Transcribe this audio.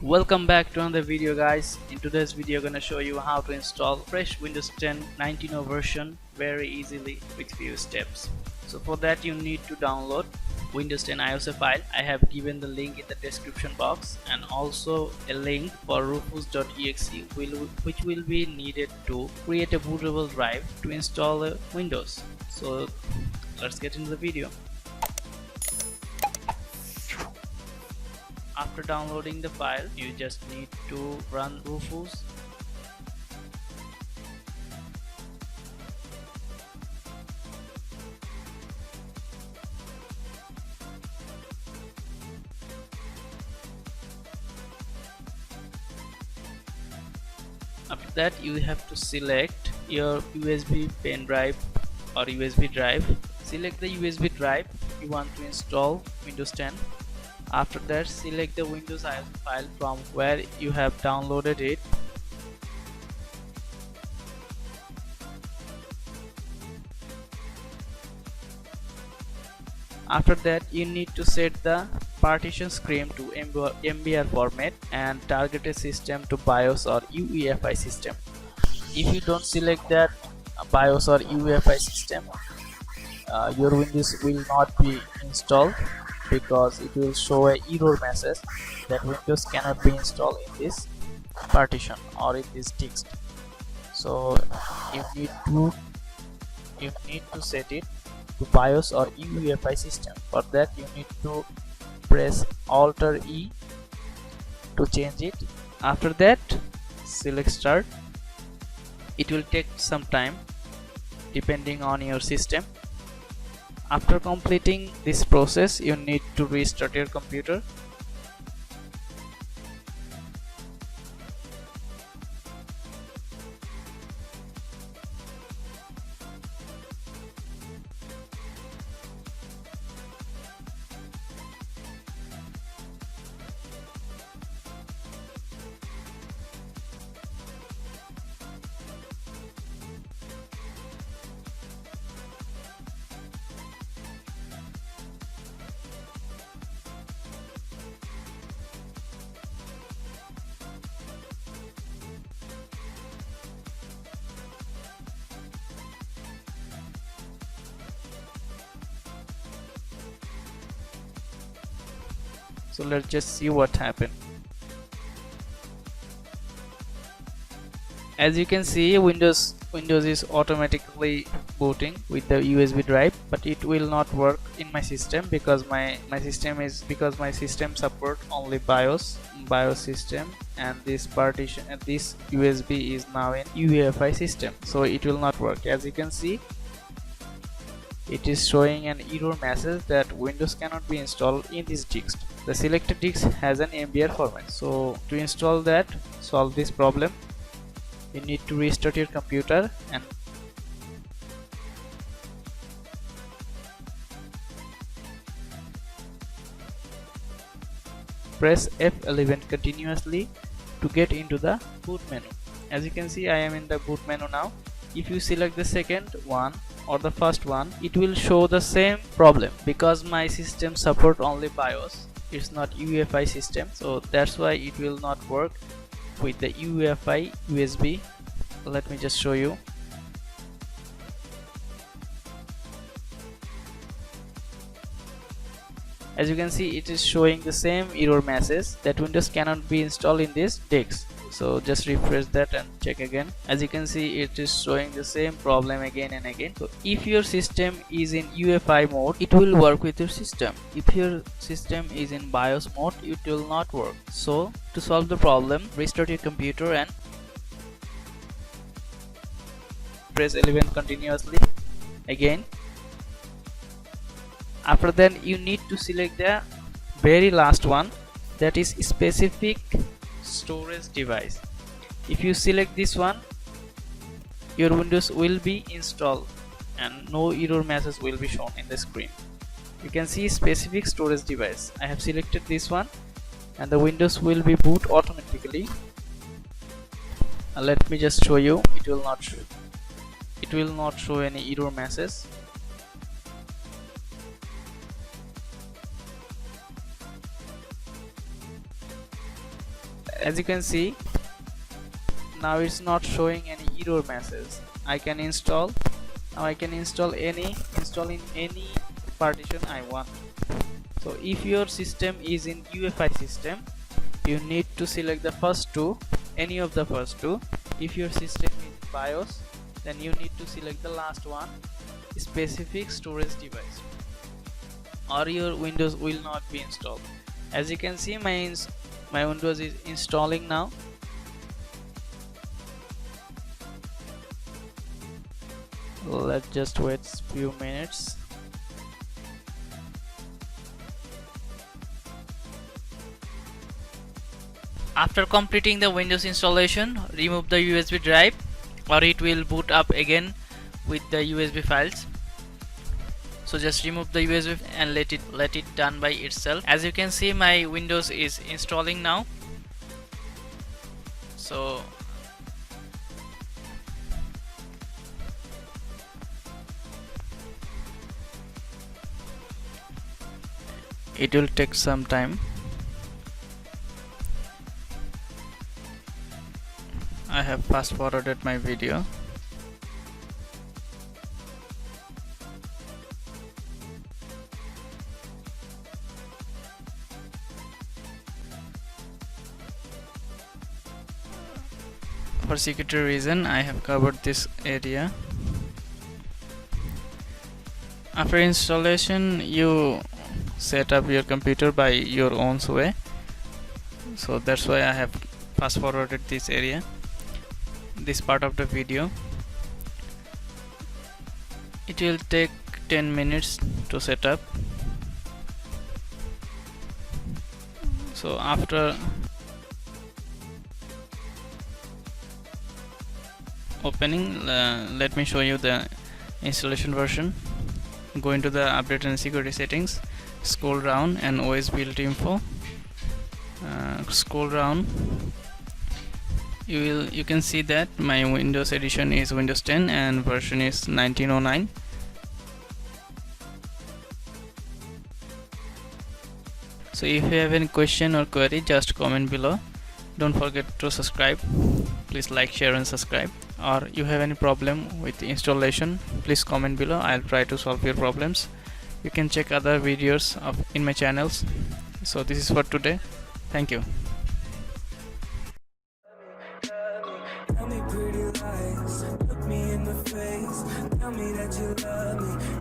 Welcome back to another video, guys. In today's video I'm gonna show you how to install fresh Windows 10 19.0 version very easily with few steps. So for that you need to download Windows 10 ISO file. I have given the link in the description box and also a link for rufus.exe which will be needed to create a bootable drive to install Windows. So let's get into the video. After downloading the file, you just need to run Rufus. After that, you have to select your USB pen drive or USB drive. Select the USB drive you want to install Windows 10. After that, select the Windows ISO file from where you have downloaded it. After that, you need to set the partition scheme to MBR format and target a system to BIOS or UEFI system. If you don't select that BIOS or UEFI system, your Windows will not be installed, because it will show a error message that Windows cannot be installed in this partition or in this text. So you need to set it to BIOS or UEFI system. For that you need to press Alt+E to change it. After that, select Start. It will take some time depending on your system. After completing this process, you need to restart your computer. So let's just see what happened. As you can see, Windows is automatically booting with the USB drive, but it will not work in my system because my system support only BIOS system, and this partition and this USB is now in UEFI system, so it will not work. As you can see, it is showing an error message that Windows cannot be installed in this disk. The selected disk has an MBR format. So to install that, solve this problem, you need to restart your computer and press F11 continuously to get into the boot menu. As you can see, I am in the boot menu now. If you select the second one or the first one, it will show the same problem because my system support only BIOS. It's not UEFI system, so that's why it will not work with the UEFI USB. Let me just show you. As you can see, it is showing the same error message that Windows cannot be installed in this disk. So just refresh that and check again. As you can see, it is showing the same problem again and again. So if your system is in UEFI mode, it will work with your system. If your system is in BIOS mode, it will not work. So to solve the problem, restart your computer and press 11 continuously again. After that, you need to select the very last one, that is specific storage device. If you select this one, your Windows will be installed and no error message will be shown in the screen. You can see specific storage device. I have selected this one and the Windows will be boot automatically. Let me just show you. It will not show any error message. as you can see, now it's not showing any error message. I can install. Now I can install in any partition I want. So if your system is in UEFI system, you need to select the first two, any of the first two. If your system is BIOS, then you need to select the last one, specific storage device, or your Windows will not be installed. As you can see, my Windows is installing now. Let's just wait few minutes. After completing the Windows installation, remove the USB drive, or it will boot up again with the USB files. So just remove the USB and let it done by itself. As you can see, my Windows is installing now. So it will take some time. I have fast forwarded my video. For security reason, I have covered this area. After installation, you set up your computer by your own way. So that's why I have fast forwarded this area, this part of the video. It will take 10 minutes to set up. So after opening, let me show you the installation version. Go into the update and security settings, scroll down and OS build info. Scroll down, you can see that my Windows edition is Windows 10 and version is 1909. So if you have any question or query, just comment below. Don't forget to subscribe. Please like, share and subscribe. Or you have any problem with the installation, please comment below. I'll try to solve your problems. You can check other videos in my channels. So this is for today. Thank you. Tell me pretty lies, look me in the face, tell me that you love me.